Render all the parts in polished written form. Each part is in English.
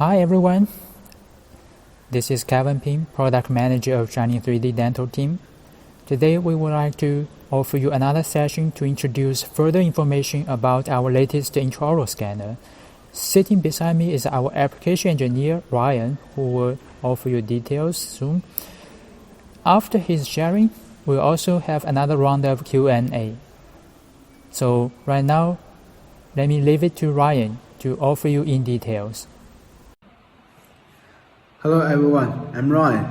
Hi everyone, this is Kevin Ping, Product Manager of Shining 3D Dental team. Today we would like to offer you another session to introduce further information about our latest intraoral scanner. Sitting beside me is our application engineer, Ryan, who will offer you details soon. After his sharing, we'll also have another round of Q&A. So right now, let me leave it to Ryan to offer you in details. Hello everyone, I'm Ryan.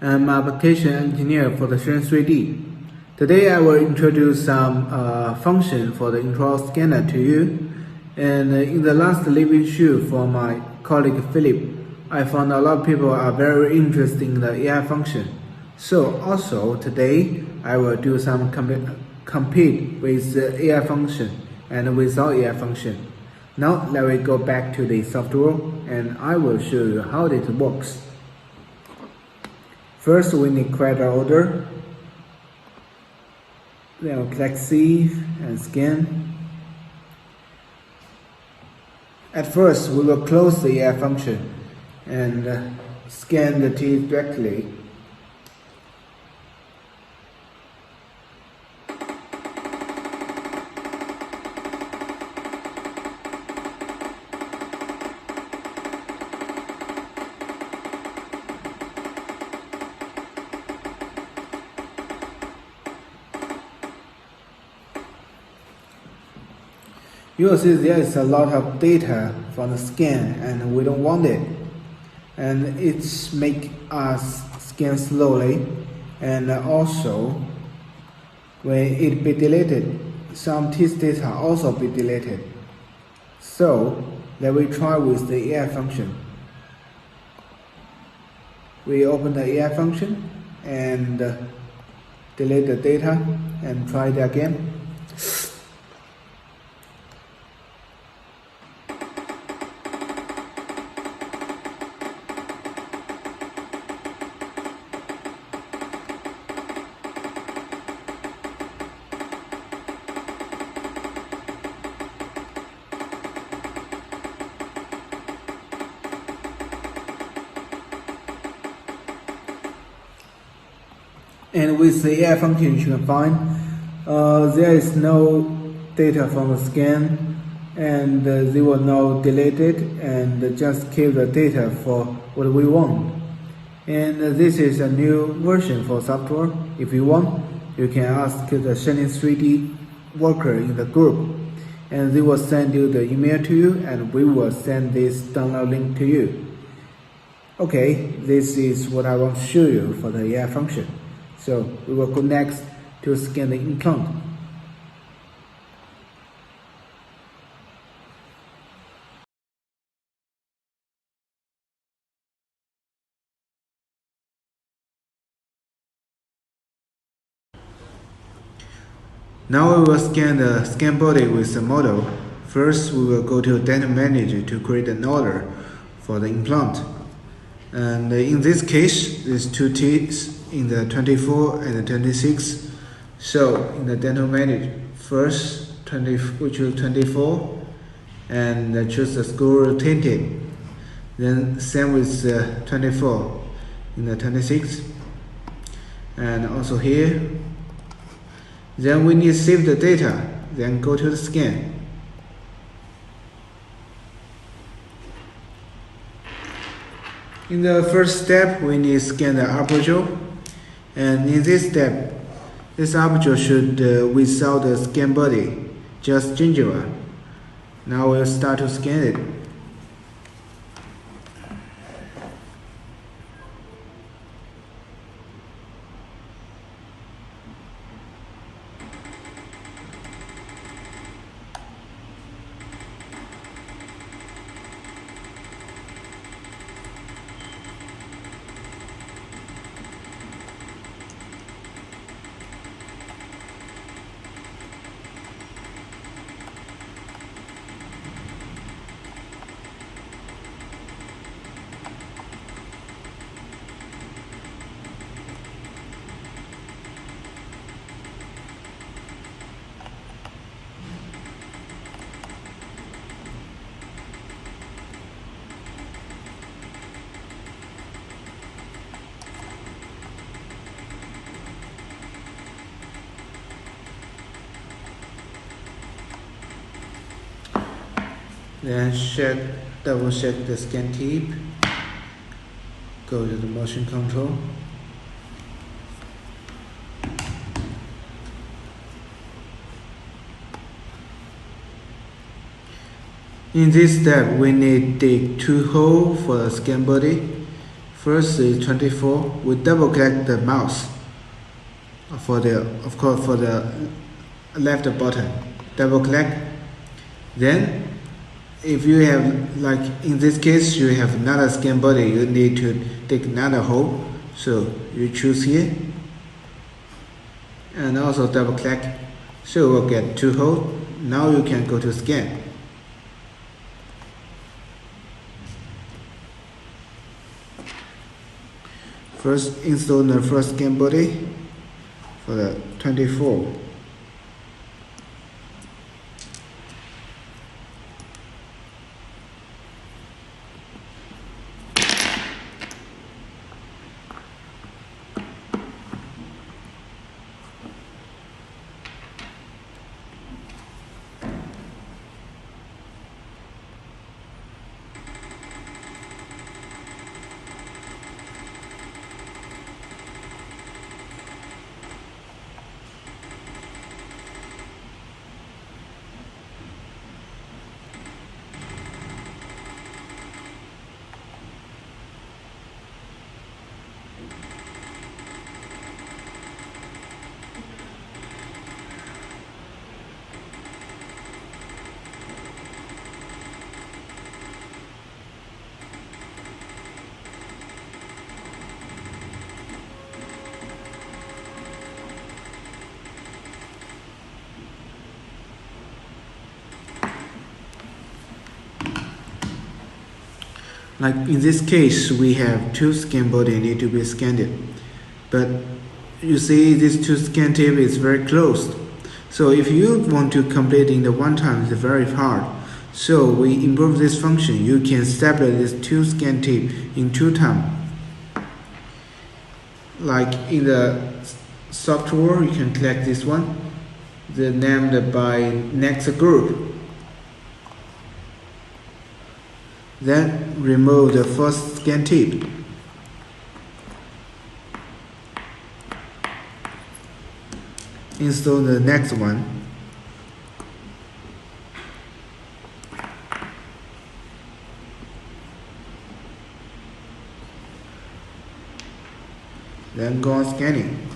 I'm an application engineer for the Shining 3D. Today I will introduce some function for the intraoral scanner to you. And in the last review shoot for my colleague Philip, I found a lot of people are very interested in the AI function. So also today I will do some compete with the AI function and without AI function. Now let me go back to the software and I will show you how it works. First we need to create an order. Then we'll click Save and Scan. At first we will close the AI function and scan the teeth directly. You will see there is a lot of data from the scan and we don't want it. And it's make us scan slowly, and also when it be deleted, some teeth data also be deleted. So let me try with the AI function. We open the AI function and delete the data and try it again. And with the AI function you can find there is no data from the scan, and they will not delete it and just keep the data for what we want. And this is a new version for software. If you want, you can ask the Shining 3D worker in the group, and they will send you the email to you, and we will send this download link to you. Okay, this is what I want to show you for the AI function. So we will go next to scan the implant. Now we will scan the ScanBody with the model. First we will go to Dental Manager to create an order for the implant. And in this case, there's two teeth in the 24 and the 26. So in the Dental Manager, first we choose 24 and choose the screw tinted. Then same with the 24 in the 26, and also here. Then we need to save the data, then go to the scan. In the first step, we need to scan the aperture, and in this step, this aperture should without the ScanBody, just gingiva. Now we'll start to scan it. Then double check the scan tip. Go to the motion control. In this step, we need to dig 2 holes for the ScanBody. First is 24. We double click the mouse for the left button. Double click. Then, if you have, like in this case, you have another ScanBody, you need to dig another hole. So you choose here, and also double click. So we'll get 2 holes. Now you can go to scan. First, install the first ScanBody for the 24. Like in this case, we have 2 ScanBody need to be scanned, but you see this 2 scan tip is very close. So if you want to complete in the one time, it's very hard. So we improve this function. You can staple this 2 scan tip in 2 times. Like in the software, you can click this one, the named by next group. Then remove the first scan tip. Install the next one. Then go on scanning.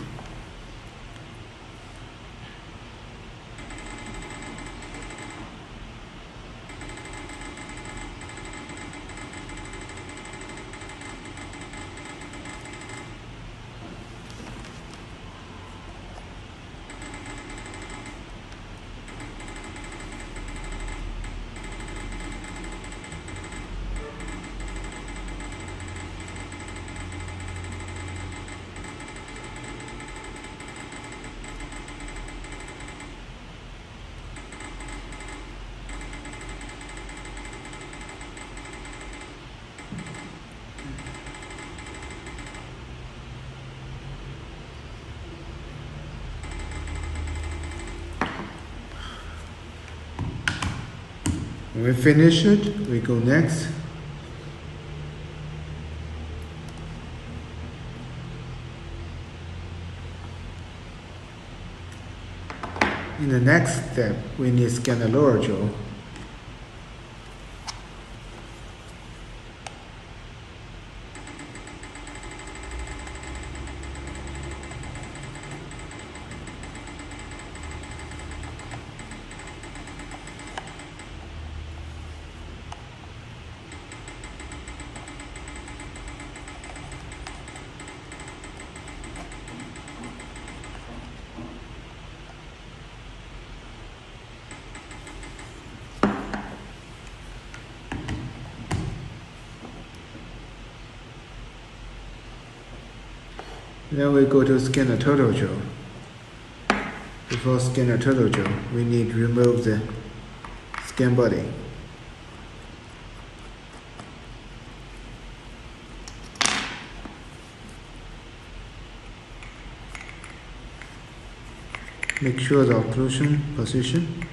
When we finish it, we go next. In the next step, we need to scan the lower jaw. Then we go to scan the total jaw. Before scan the total jaw, we need to remove the ScanBody. Make sure the occlusion position.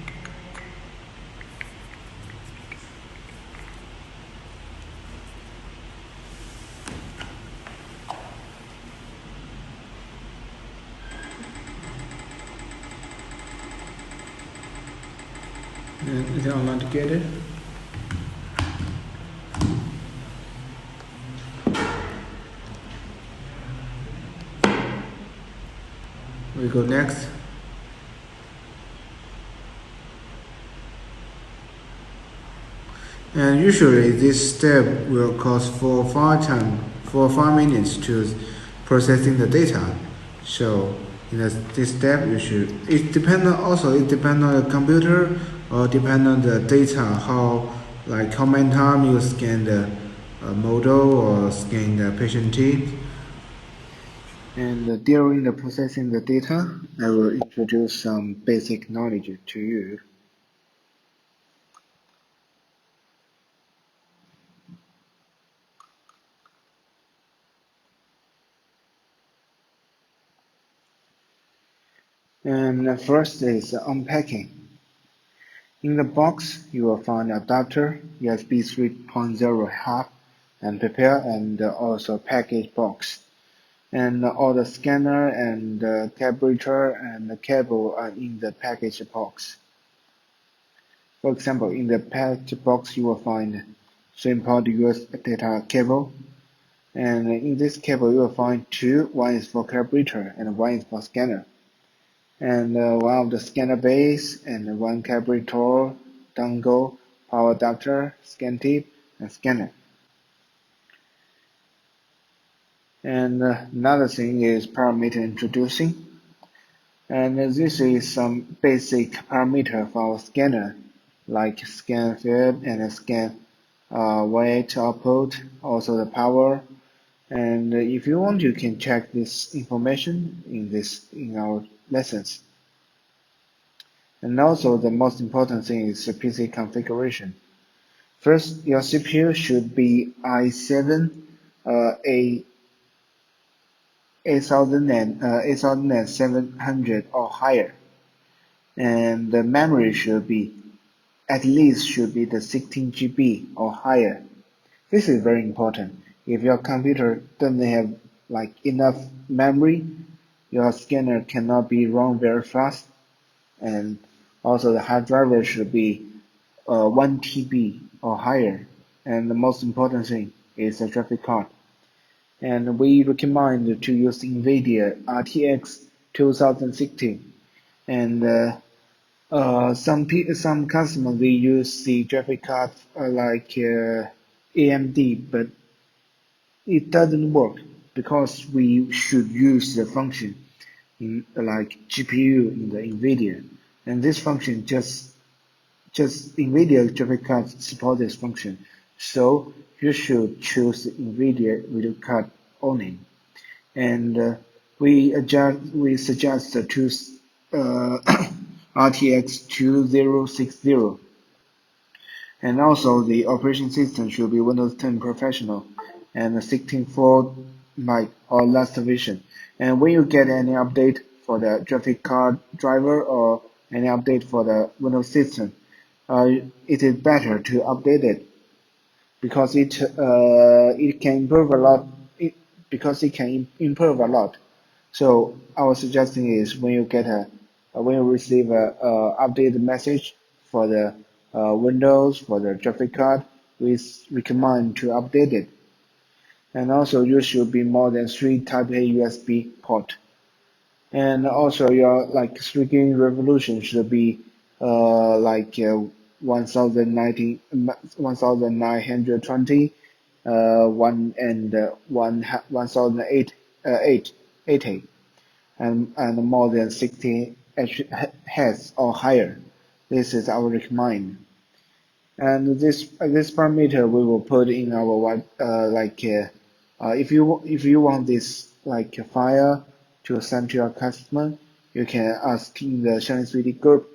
and it online together. We go next. And usually this step will cost for 5 minutes to processing the data. So in this step you should, it depends on the computer or depend on the data, how many times you scan the model or scan the patient teeth. And during the processing the data, I will introduce some basic knowledge to you. And first is unpacking. In the box, you will find adapter, USB 3.0 hub, and prepare and also package box. And all the scanner and the carburetor and the cable are in the package box. For example, in the package box, you will find 3-port USB data cable. And in this cable, you will find two. One is for carburetor and one is for scanner. And one of the scanner base and one carburetor, dongle, power adapter, scan tip, and scanner. And another thing is parameter introducing. And this is some basic parameter for our scanner, like scan field and scan weight output, also the power. And if you want, you can check this information in our lessons. And also the most important thing is the PC configuration. First, your CPU should be i7 8700 or higher, and the memory should be at least the 16 GB or higher. This is very important. If your computer doesn't have enough memory, your scanner cannot be run very fast, and also the hard drive should be 1 TB or higher. And the most important thing is the graphic card. And we recommend to use NVIDIA RTX 2060. And some customers they use the graphic card AMD, but it doesn't work because we should use the function in like GPU in the NVIDIA, and this function just NVIDIA graphic card support this function, so you should choose NVIDIA video card only. And we suggest to choose RTX 2060. And also the operation system should be Windows 10 Professional and 16.4 or last version. And when you get any update for the graphic card driver or any update for the Windows system, it is better to update it because it can improve a lot. It can improve a lot. So our suggestion is when you receive a updated message for the Windows for the graphic card, we recommend to update it. And also you should be more than 3 Type A USB port. And also your streaming resolution should be 1920 1080 and more than 60 Hz or higher. This is our recommend. And this parameter we will put in our if you want this file to send to your customer, you can ask in the Chinese 3D group.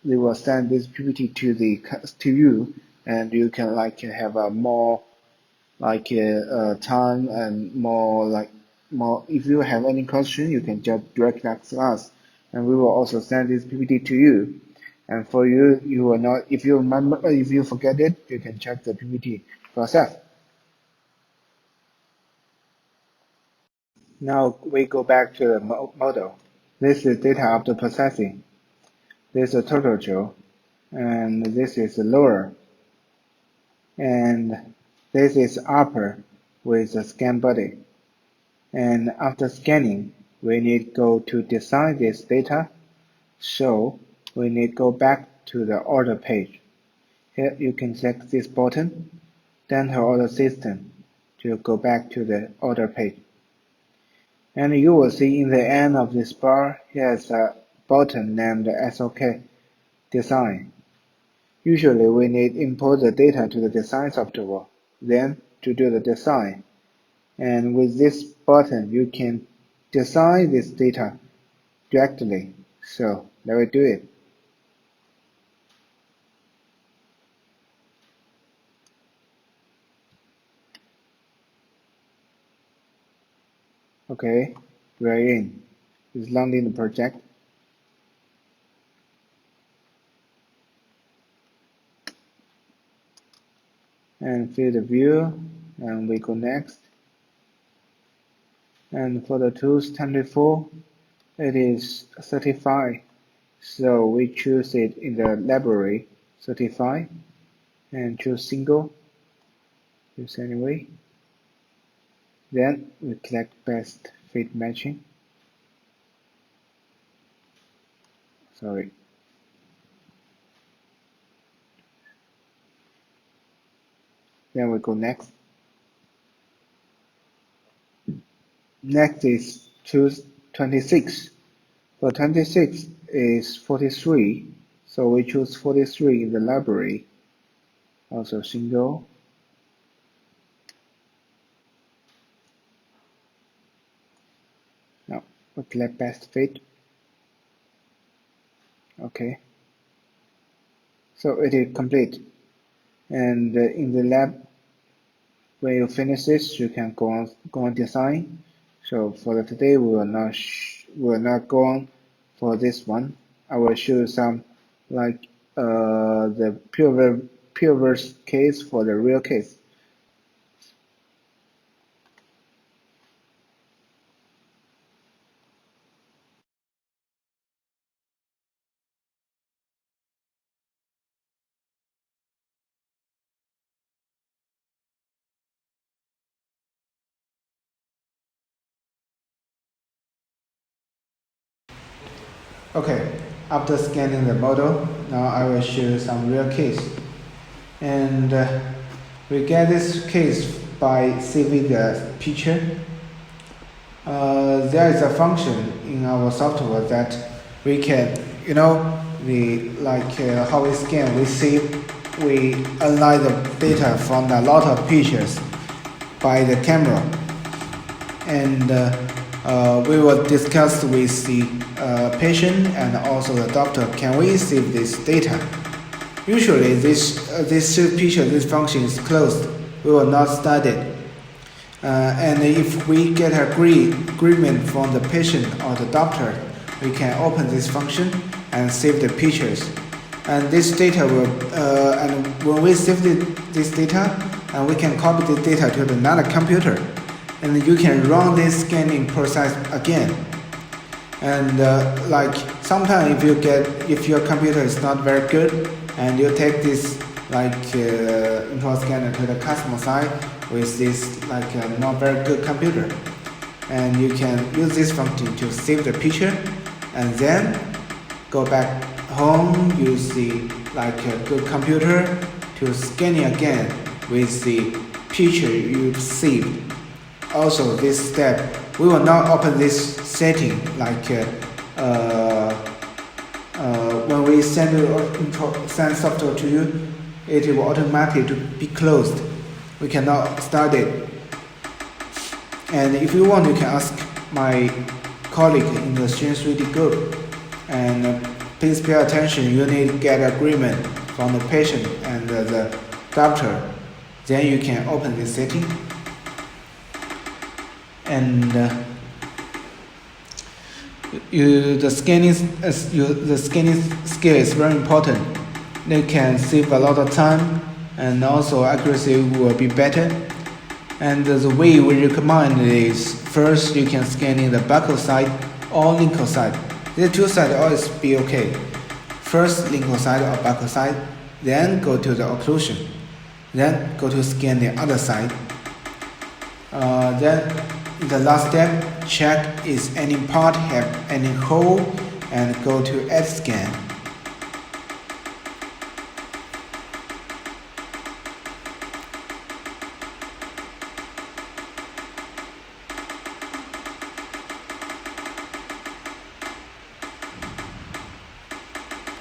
They will send this PPT to you, and you can have a more time and more. If you have any question, you can just directly ask us, and we will also send this PPT to you. And for you, you will not, if you remember, if you forget it, you can check the PPT yourself. Now we go back to the model. This is data after processing. This is a total joule. and this is lower, and this is upper with the ScanBody. And after scanning, we need go to design this data, so we need go back to the order page. Here you can select this button, Dental Order System, to go back to the order page. And you will see in the end of this bar, here's a button named SOK Design. Usually we need import the data to the design software, then to do the design. And with this button, you can design this data directly. So let me do it. Okay, we're in. It's launching the project. And fill the view, and we go next. And for the tools 24, it is 35. So we choose it in the library 35 and choose single, use anyway. Then we select best fit matching. Sorry. Then we go next. Next is choose 26. For 26 is 43, so we choose 43 in the library. Also single. Now we select best fit. Okay. So it is complete. And in the lab, when you finish this, you can go on design. So for today, we will not go on for this one. I will show some like the previous case for the real case. Okay, after scanning the model, now I will show you some real case. And we get this case by saving the picture. There is a function in our software that we can, how we scan, we analyze the data from a lot of pictures by the camera. And we will discuss with the patient and also the doctor, can we save this data? Usually this picture, this function is closed. We will not start it. And if we get agreement from the patient or the doctor, we can open this function and save the pictures. And this data will, and when we save this data, we can copy the data to another computer, and you can run this scanning process again. And sometimes if your computer is not very good, and you take this intraoral scanner to the customer side with this not very good computer, and you can use this function to save the picture, and then go back home, use the good computer to scan it again with the picture you saved. Also, this step, we will not open this setting when we send software to you, it will automatically be closed. We cannot start it. And if you want, you can ask my colleague in the Strange 3D group. And please pay attention, you need to get agreement from the patient and the doctor. Then you can open this setting. And the scanning skill is very important. They can save a lot of time, and also accuracy will be better. And the way we recommend is, first you can scan in the buccal side or lingual side. The two sides always be okay. first lingual side or buccal side, then go to the occlusion, then go to scan the other side. Then in the last step, check is any part have any hole and go to add scan.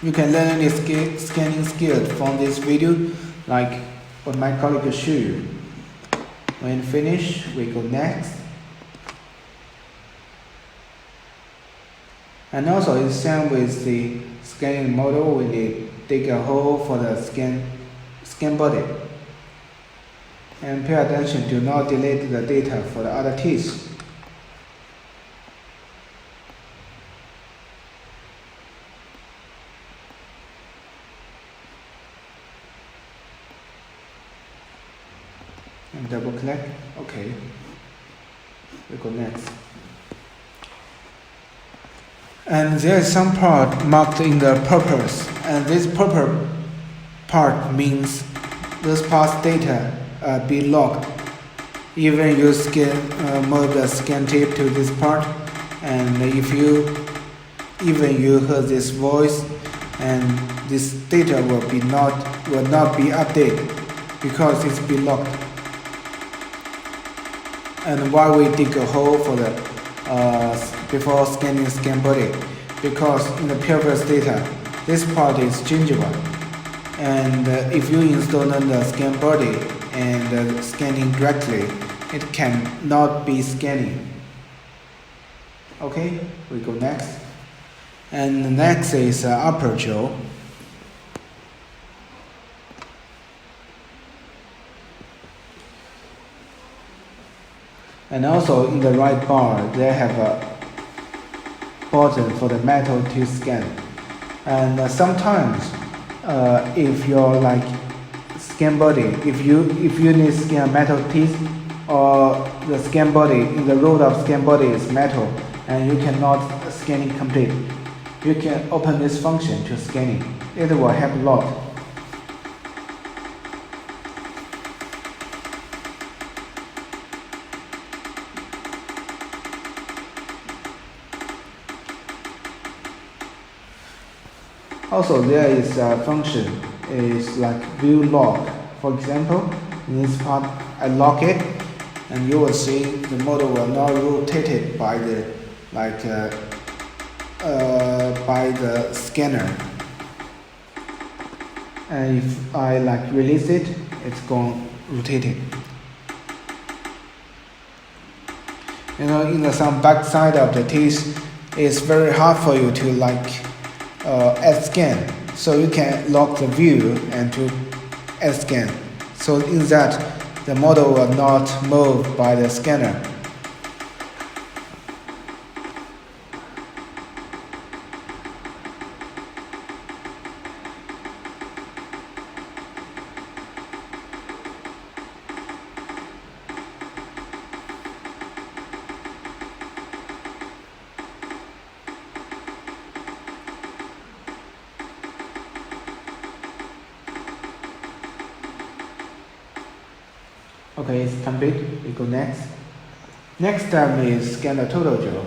You can learn any scanning skills from this video, like what my colleague showed you. When finished, we go next. And also, it's same with the scanning model. We need dig a hole for the scan body. And pay attention, do not delete the data for the other teeth. And double click, okay. We go next. And there is some part marked in the purpose, and this purple part means this past data be logged. Even you move the scan tape to this part, and if you heard this voice, and this data will not be updated because it's be logged. And why we dig a hole for the before scanning ScanBody? Because in the previous data, this part is changeable, and if you install the ScanBody and scanning directly, it cannot be scanning. Okay, we go next. And the next is upper jaw. And also in the right bar, they have a button for the metal tooth scan. And sometimes, if you're like ScanBody, if you need to scan metal teeth, or the ScanBody in the root of ScanBody is metal, and you cannot scan it complete, you can open this function to scan it. It will help a lot. Also, there is a function is like view lock. For example, in this part, I lock it, and you will see the model will not rotate it by the scanner. And if I release it, it's going to rotate it. You know, in some back side of the teeth, it's very hard for you to add scan, so you can lock the view and to add scan. So in that, the model will not move by the scanner. Okay, it's complete. We go next. Next step is scan the total jaw.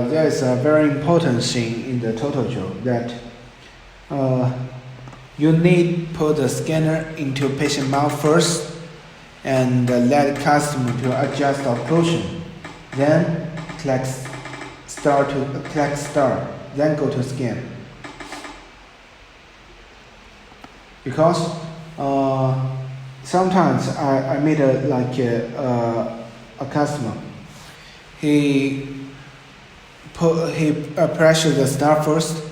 There is a very important thing in the total jaw that you need to put the scanner into patient mouth first and let customer to adjust the occlusion. Then click start, then go to scan. Because sometimes I meet a customer. He pressure the star first,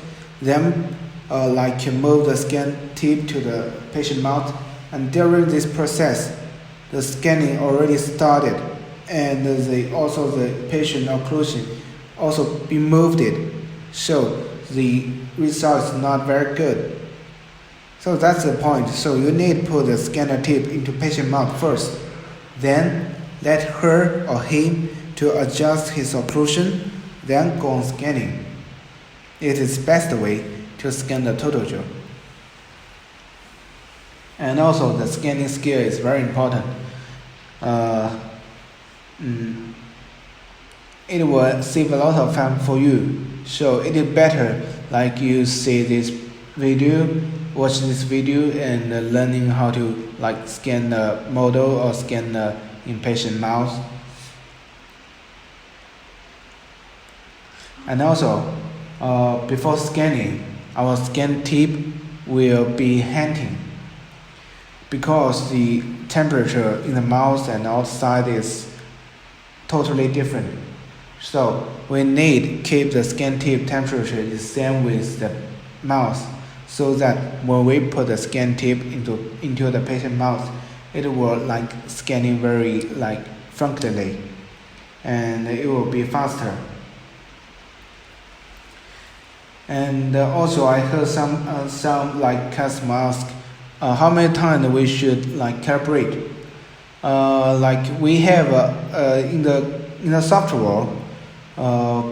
then move the scan tip to the patient mouth, and during this process, the scanning already started, and the patient occlusion also be moved it, so the result is not very good. So that's the point. So you need to put the scanner tip into patient mouth first, then let her or him to adjust his occlusion, then go on scanning. It is best way to scan the total jaw. And also the scanning skill is very important. It will save a lot of time for you. So it is better like you see this video, watch this video and learning how to like scan the model or scan the impatient mouse. And also before scanning, our scan tip will be heating because the temperature in the mouse and outside is totally different. So we need to keep the scan tip temperature the same with the mouse, so that when we put the scan tip into the patient mouse, it will like scanning very like frequently, and it will be faster. And also I heard some like customer ask how many times we should like calibrate. Like we have in the software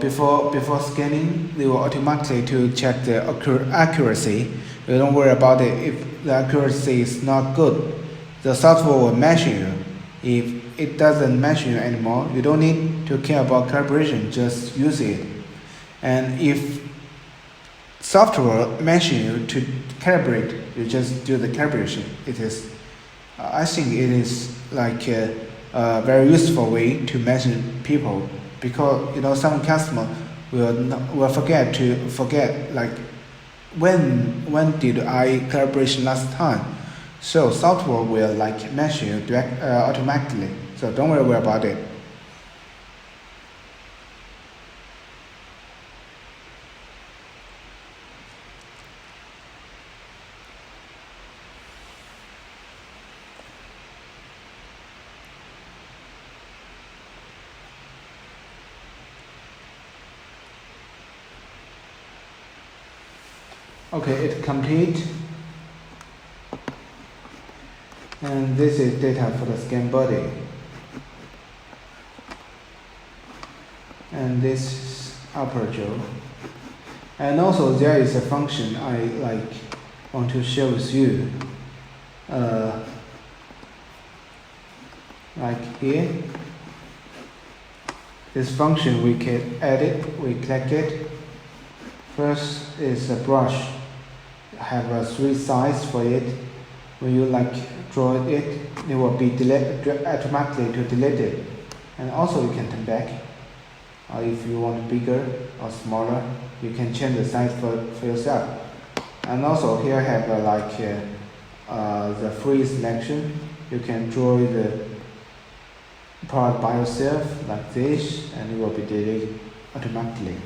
before scanning, they will automatically to check the accuracy. You don't worry about it. If the accuracy is not good, the software will mention you. If it doesn't mention you anymore, you don't need to care about calibration, just use it. And if software mention you to calibrate, you just do the calibration. It is, I think it is like a very useful way to measure people, because some customer will forget like when did I calibration last time. So software will like measure you automatically. So don't worry about it. Okay, it's complete. And this is data for the ScanBody. And this is upper jaw. And also there is a function I want to share with you. Like here. This function we can edit, we click it. First is a brush. Have 3 sides for it. When you draw it, it will be automatically to delete it. And also you can turn back. If you want bigger or smaller, you can change the size for yourself. And also here have the free selection. You can draw the part by yourself like this, and it will be deleted automatically.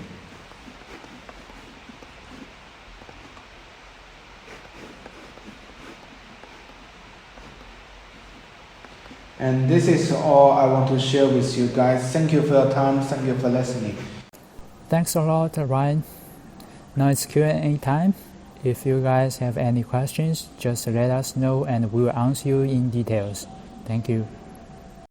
And this is all I want to share with you guys. Thank you for your time. Thank you for listening. Thanks a lot, Ryan. Now it's Q&A time. If you guys have any questions, just let us know and we'll answer you in details. Thank you.